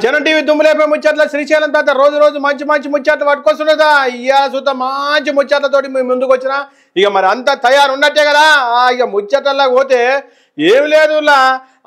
జనం టీవీ దుమ్ములేపే ముచ్చట్ల శ్రీశైలం తాత రోజు రోజు మంచి మంచి ముచ్చట్లు పట్టుకొస్తున్నదా ఇవాళ చూద్దా మంచి ముచ్చట్లతోటి మేము ముందుకు వచ్చినా ఇక మరి అంతా తయారు ఉన్నట్టే కదా ఇక ముచ్చట్లకి పోతే ఏం లేదు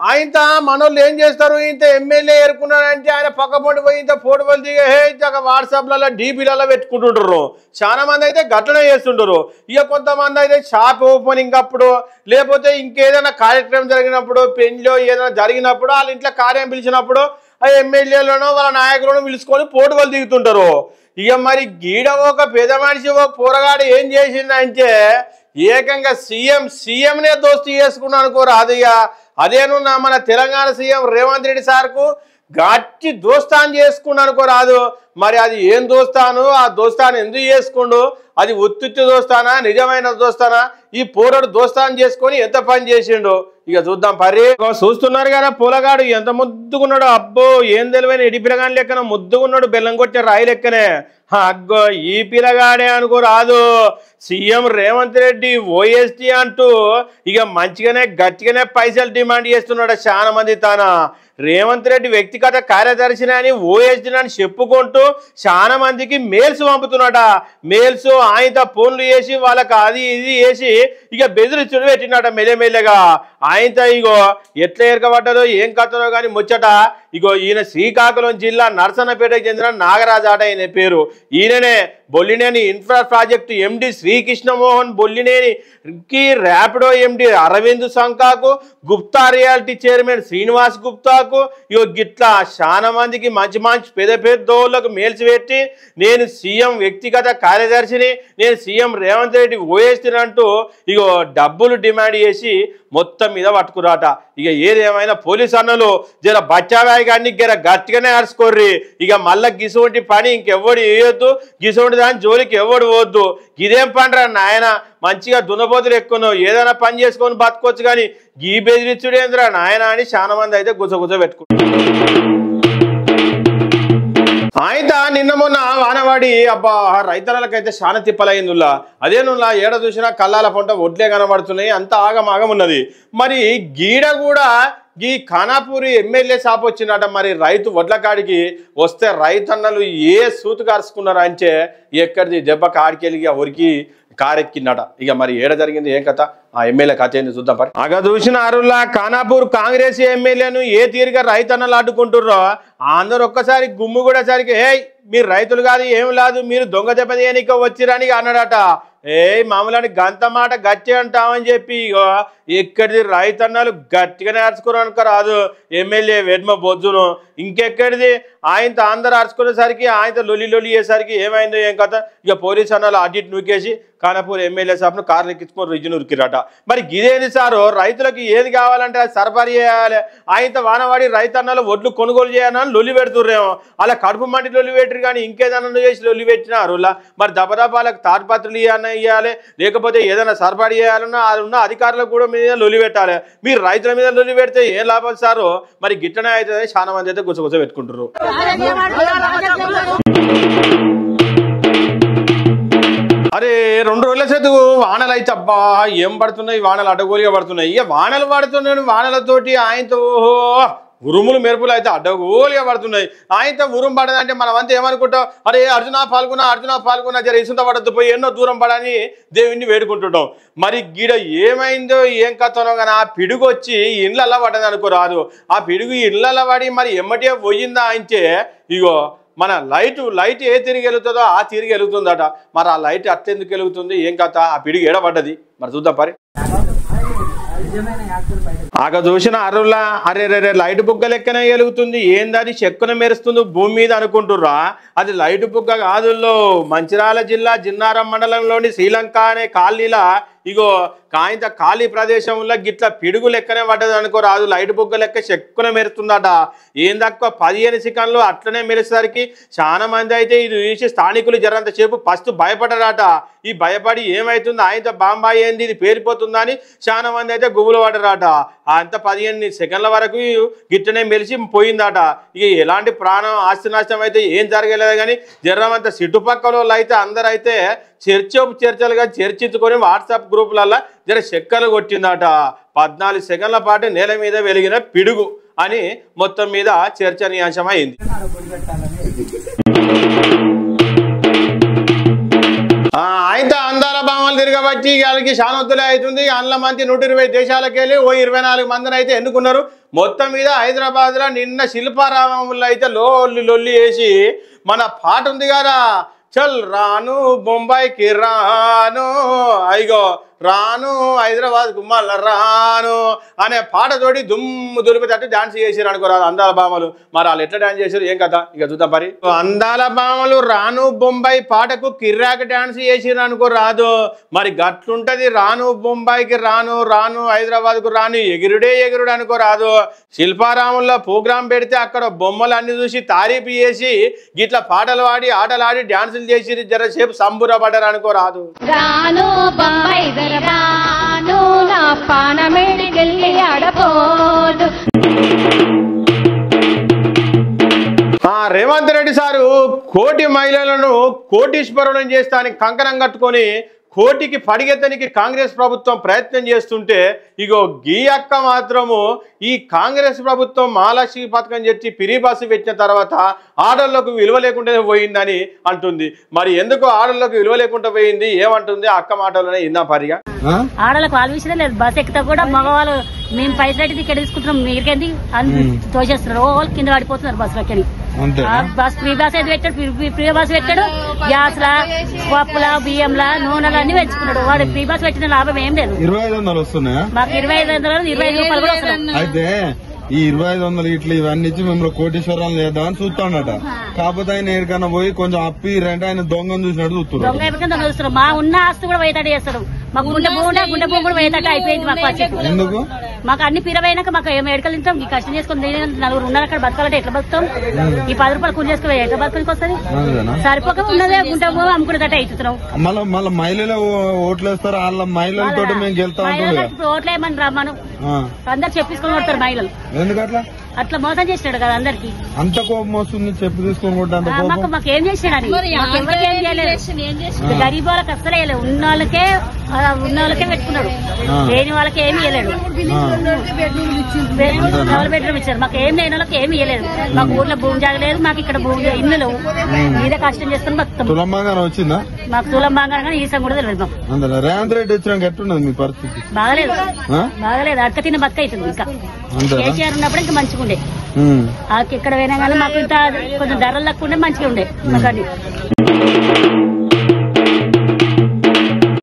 ఆయన మనోళ్ళు ఏం చేస్తారు ఇంత ఎమ్మెల్యే ఏరుకున్నాడంటే ఆయన పక్కపొండి పోయి ఇంత ఫోటోలు దిగి వాట్సాప్లలో డీపీలలో పెట్టుకుంటుంటారు చాలా మంది అయితే గట్లనే చేస్తుంటారు ఇక కొంతమంది అయితే షాప్ ఓపెనింగ్ అప్పుడు లేకపోతే ఇంకేదైనా కార్యక్రమం జరిగినప్పుడు పెళ్లిలో ఏదైనా జరిగినప్పుడు వాళ్ళ ఇంట్లో కార్యం పిలిచినప్పుడు ఆ ఎమ్మెల్యేలను వాళ్ళ నాయకులను పిలుచుకొని ఫోటోలు దిగుతుంటారు ఇక మరి గీడ ఒక పెద్ద మనిషి ఒక పోరగాడు ఏం చేసిందంటే ఏకంగా సీఎంనే దోస్తీ చేసుకున్నాను అనుకోరు అది అదేను మన తెలంగాణ సీఎం రేవంత్ రెడ్డి సార్కు గట్టి దోస్తాను చేసుకున్నాను అనుకోరాదు మరి అది ఏం దోస్తాను ఆ దోస్తాను ఎందుకు చేసుకుండు అది ఉత్తుత్తి దోస్తానా నిజమైన దోస్తానా ఈ పోరడు దోస్తాను చేసుకొని ఎంత పని చేసిండు ఇక చూద్దాం పరి చూస్తున్నారు కదా పూలగాడు ఎంత ముద్దుగున్నాడు అబ్బో ఏం తెలివైన ఎడి పిల్లగాని లెక్కన ముద్దుగున్నాడు బెల్లం కొట్టే రాయి లెక్కనే అగ్గో ఈ పిల్లగాడే అనుకో రాదు సీఎం రేవంత్ రెడ్డి ఓఎస్టీ అంటూ ఇక మంచిగానే గట్టిగానే పైసలు డిమాండ్ చేస్తున్నాడు చాలా మంది తన రేవంత్ రెడ్డి వ్యక్తిగత కార్యదర్శిని అని ఓఎస్డీ అని చెప్పుకుంటూ చాలా మందికి మెయిల్స్ పంపుతున్నాడ మెయిల్స్ ఆయన ఫోన్లు చేసి వాళ్ళకి అది ఇది వేసి ఇక బెదిరించుడు పెట్టినట మెల్లమెల్లగా ఆయనతో ఇగో ఎట్లా ఎరకబడ్డదో ఏం కథనో కానీ ముచ్చట ఇగో ఈయన శ్రీకాకుళం జిల్లా నర్సన్నపేటకు చెందిన నాగరాజు ఆట ఆయన పేరు ఈయననే బొల్లినేని ఇన్ఫ్రా ప్రాజెక్టు ఎండి శ్రీకృష్ణమోహన్ బొల్లినేనికి ర్యాపిడో ఎండి అరవింద్ సంకాకు గుప్తా రియాలిటీ చైర్మన్ శ్రీనివాస్ గుప్తాకు ఇగో గిట్లా చాలా మందికి మంచి మంచి పెద్ద పెద్దోళ్ళకు మెయిల్స్ పెట్టి నేను సీఎం వ్యక్తిగత కార్యదర్శిని నేను సీఎం రేవంత్ రెడ్డి ఓఎస్టీని అంటూ ఇగో డబ్బులు డిమాండ్ చేసి మొత్తం మీద పట్టుకురాట ఇక ఏదేమైనా పోలీసు అన్నలు జర బచ్చాబాయి గారిని జర గట్టిగానే అరుచుకోర్రి ఇక మళ్ళా గిసువంటి పని ఇంకెవ్వడు వేయొద్దు గిసువంటి దాని జోలికి ఎవడు పోవద్దు ఇదేం పనిరా నాయన మంచిగా దున్నపోతులు ఎక్కువ ఏదైనా పని చేసుకొని బతుకోవచ్చు కానీ గీ బెదిరించుడేంద్రా నాయన అని చాలా మంది అయితే గుసగుస పెట్టుకుంటారు ఆయన నిన్న మొన్న వానవాడి అబ్బా రైతన్నలకైతే చాలా తిప్పలైందిలా అదేనులా ఏడ చూసినా కళ్ళాల పంట ఒడ్లే కనబడుతున్నాయి అంత ఆగమాగం ఉన్నది మరి గీడ కూడా ఈ ఖానాపూరి ఎమ్మెల్యే షాప్ వచ్చినట మరి రైతు వడ్ల కాడికి వస్తే రైతన్నలు ఏ సూతు కారుచుకున్నారు అంటే ఎక్కడిది దెబ్బ కాడికెళ్ళి ఒరికి కారెక్కిందట ఇక మరి ఏడ జరిగింది ఏం కథ ఆ ఎమ్మెల్యే కథ ఏంది చూద్దాం పరి అగ చూసిన అరులా ఖానాపూర్ కాంగ్రెస్ ఎమ్మెల్యేను ఏ తీరుగా రైతన్నలు అడ్డుకుంటుర్రో అందరు ఒక్కసారి గుమ్ము కూడా సరికి మీరు రైతులు కాదు ఏం లేదు మీరు దొంగ దెబ్బ తీయనిక వచ్చిరని అన్నాడట మామూలని గంత మాట గట్టి అంటామని చెప్పి ఇగో ఎక్కడిది రైతన్నలు గట్టిగానే అరుచుకోరు రాదు ఎమ్మెల్యే వెడ్మ బొజ్జును ఇంకెక్కడిది ఆయనతో అందరు అరుచుకునేసరికి ఆయనతో లొల్లి చేసరికి ఏమైందో ఏం కథ ఇక పోలీసు అన్నలు అడ్డి నూకేసి ఖానాపూర్ ఎమ్మెల్యే సాబ్ను కార్లు ఎక్కించుకొని రిజ్జు నురికిరట మరి ఇదేది సారు రైతులకు ఏది కావాలంటే అది సరఫరా చేయాలి ఆయనతో వానవాడి రైతన్నలు ఒడ్లు కొనుగోలు చేయాలని లొల్లి పెడుతుర్రేమో అలా కడుపు మండి లొల్లి పెట్టరు కానీ ఇంకేదన్నా చేసి లొల్లి పెట్టినారు మరి దబదబాలకు తాటిపత్రులు ఇవ్వాలి లేకపోతే ఏదైనా సరఫరా చేయాలన్నా అది ఉన్న అధికారులకు కూడా మీద లొల్లి పెట్టాలి మీరు రైతుల మీద లొల్లి పెడితే ఏం లాభం సారు మరి గిట్టనే అయితే చాలా మంది అయితే గుసగుస పెట్టుకుంటారు అరే 2 రోజుల సేతు వానలు అయితే అబ్బా ఏం పడుతున్నాయి వానలు అడ్డగోలుగా పడుతున్నాయి ఇక వానలు పడుతున్నాయి వానలతోటి ఆయనతో ఉరుములు మెరుపులు అయితే అడ్డగోలుగా పడుతున్నాయి ఆయనతో ఉరుము పడదంటే మనం అంతా ఏమనుకుంటాం అరే అర్జున పాల్గొన్నా జర ఇసుంత పడద్దు పోయి ఎన్నో దూరం పడని దేవుణ్ణి వేడుకుంటుంటాం మరి గిడ ఏమైందో ఏం కథనో కానీ ఆ పిడుగు వచ్చి ఇళ్ళల్లో పడ్డది అనుకోరాదు ఆ పిడుగు ఇళ్ళల్లో పడి మరి ఎమ్మటే పోయిందా అంటే ఇగో మన లైట్ ఏ తిరిగి వెళుతుందో ఆ తిరిగి వెళుతుందట మరి ఆ లైట్ అట్లెందుకు వెలుగుతుంది ఏం కథ ఆ పిడుగు ఏడబడ్డది మరి చూద్దాం పరి ఆగ చూసిన అరులా అరే లైట్ బుగ్గ లెక్కనే వెలుగుతుంది ఏందని చెక్కున మెరుస్తుంది భూమి మీద అనుకుంటుర్రా అది లైట్ బుగ్గ కాదుల్లో మంచిర్యాల జిల్లా జిన్నారం మండలంలోని శ్రీలంక అనే కాలనీలా ఇగో కాయింత ఖాళీ ప్రదేశంలో గిట్ల పిడుగు లెక్కనే పడ్డది అనుకోరాదు లైట్ బుగ్గ లెక్క చెక్కున మెరుస్తుందట ఏం తక్కువ 15 సెకండ్లు అట్లనే మెరిసేసరికి చాలా మంది అయితే ఇది చూసి స్థానికులు జరంతసేపు ఫస్ట్ భయపడ్డారట ఈ భయపడి ఏమవుతుంది ఆయనతో బాంబాయి ఏంది ఇది పేరిపోతుందా అని చాలా మంది అయితే గుబులు పడ్డారట అంత 15 సెకండ్ల వరకు గిట్టనే మెరిసి పోయిందట ఇక ఎలాంటి ప్రాణం ఆస్తి నష్టం అయితే ఏం జరగలేదు కానీ జర్రమంత చుట్టుపక్కల వాళ్ళు అయితే అందరైతే చర్చలుగా చర్చించుకొని వాట్సాప్ గ్రూపులలో జర చెక్కలు కొట్టిందట 14 సెకండ్ల పాటు నేల మీద వెలిగిన పిడుగు అని మొత్తం మీద చర్చనీయాంశమైంది. అయితే అందాల భామాలు తిరగబట్టి వాళ్ళకి శానొత్తులే అవుతుంది. అందులో మంది 120 దేశాలకు వెళ్ళి 24 మందిని అయితే ఎన్నుకున్నారు. మొత్తం మీద హైదరాబాద్లో నిన్న శిల్పారామంలో అయితే లొల్లి వేసి మన పాట ఉంది కదా, చల్ రాను బొంబాయికి రాను, అయ్యో రాను హైదరాబాద్ గుమ్మల రాను అనే పాటతోటి దుమ్ము దులిపేటట్టు డాన్స్ చేసారు అనుకోరాదు అందాల భామలు. మరి వాళ్ళు ఎట్లా డాన్స్ చేశారు ఏం కదా ఇక చూద్దాం. మరి అందాల భామలు రాను బొంబాయి పాటకు కిర్రాక డాన్స్ చేసిరు అనుకోరాదు. మరి గట్లుంటది, రాను బొంబాయికి రాను, రాను హైదరాబాద్కు రాను, ఎగురుడే ఎగురుడు అనుకోరాదు. శిల్పారామంలో ప్రోగ్రాం పెడితే అక్కడ బొమ్మలు అన్ని చూసి తారీఫు చేసి గిట్లా పాటలు ఆడి ఆటలు ఆడి డాన్సులు చేసి జరసేపు సంబురపడ్డారు అనుకోరాదు. రేవంత్ రెడ్డి సారు కోటి మహిళలను కోటీశ్వరులను చేస్తానికి కంకణం కట్టుకొని కోటికి పడిగెత్తనికి కాంగ్రెస్ ప్రభుత్వం ప్రయత్నం చేస్తుంటే ఇగో గీ అక్క మాత్రము ఈ కాంగ్రెస్ ప్రభుత్వం మహాలక్ష్మి పథకం చేసి పిరి బస్సు పెట్టిన తర్వాత ఆడోళ్లకు విలువ లేకుండా పోయిందని అంటుంది. మరి ఎందుకు ఆడోళ్లకు విలువ లేకుండా పోయింది ఏమంటుంది అక్క మాటలోనే ఇందా పరిగా. ఆడలకు వాళ్ళ విషయం లేదు, బస్ ఎక్కితే కూడా మగవాళ్ళు మేము పైసలు ఇక్కడ తీసుకుంటున్నాం మీకేంది అని తోసేస్తున్నారు. వాళ్ళు కింద పడిపోతున్నారు బస్సులకి. బస్ ఫ్రీ బస్ అయితే పెట్టాడు, ఫ్రీ బస్ పెట్టాడు, గ్యాస్ లా పప్పుల బియ్యంలా నూనెలు అన్ని పెంచుకున్నాడు. వాడు ఫ్రీ బస్ పెట్టిన లాభం ఏం లేదు. 2500 వస్తున్నాయా? మాకు 2500 25 రూపాయలు కూడా వస్తున్నాయి. అయితే ఈ 2500 ఇట్లా ఇవన్నీ ఇచ్చి మిమ్మల్ని కోటీశ్వరాలు చేద్దామని చూస్తాడట. కాకపోతే ఆయన ఎక్కడికన్నా పోయి కొంచెం అప్పి రెంట్ ఆయన దొంగను చూసినట్టు చూస్తున్నాడు. మా ఉన్న ఆస్తి కూడా పోయేటట్టు చేస్తాడు. మాకు గుండె భూమి కూడా పోయేటట్టు అయిపోయింది. మాకు వచ్చి ఎందుకు మాకు అన్ని పిరవైనాక మాకు ఎడకలు తింటాం. ఈ కష్టం చేసుకుని నలుగురు ఉన్నారు అక్కడ బతకాలంటే ఎట్లా బతుకుతాం? ఈ 10 రూపాయలు కూలి చేసుకుని ఎట్లా బతకడానికి వస్తుంది? సరిపోక ఉన్నదే గుంటె భూమి అమ్ముకునేటట్టు అవుతున్నాం. మళ్ళీ మహిళలు ఓట్లు వేస్తారు, వాళ్ళ మహిళలతో మేము గెలుస్తాం. ఓట్లు ఏమని రమ్మను అందరు చెప్పించుకొని కొడతారు మహిళలు. ఎందుకట్లా? అట్లా మోసం చేసినాడు కదా అందరికి. అంత కోపం వస్తుంది చెప్పు తీసుకొని. మాకు ఏం చేసినాడు? ఎవరికి ఏం చేయలేదు. గరీబ్ వాళ్ళకి అసలు వేయలేదు. ఉన్న వాళ్ళకే పెట్టుకున్నాడు. లేని వాళ్ళకి ఏమి ఇవ్వలేడు. డబుల్ బెడ్రూమ్ ఇచ్చారు. మాకు ఏం లేని వాళ్ళకి ఏమి ఇవ్వలేదు. మాకు ఊర్లో భూమి జాగలేదు. మాకు ఇక్కడ భూమి ఇల్లు మీదే కష్టం చేసుకుని బతుకుతాం. తులం బంగారం వచ్చిందా? మాకు తులం బంగారం కానీ ఈసం కూడా తెలియదు మాకు. రేవంత్ రెడ్డి వచ్చినాక ఎట్టున్నది మీ పరిస్థితి? బాగలేదు. అడక తిన్న బతుక అవుతుంది. ఇంకా కేసీఆర్ ఉన్నప్పుడు ఇంకా మంచిగా ఉండే. ఎక్కడ పోయినా కానీ మాకు ఇంత కొంచెం ధరలు తక్కువ ఉండే మంచిగా ఉండే మాకు.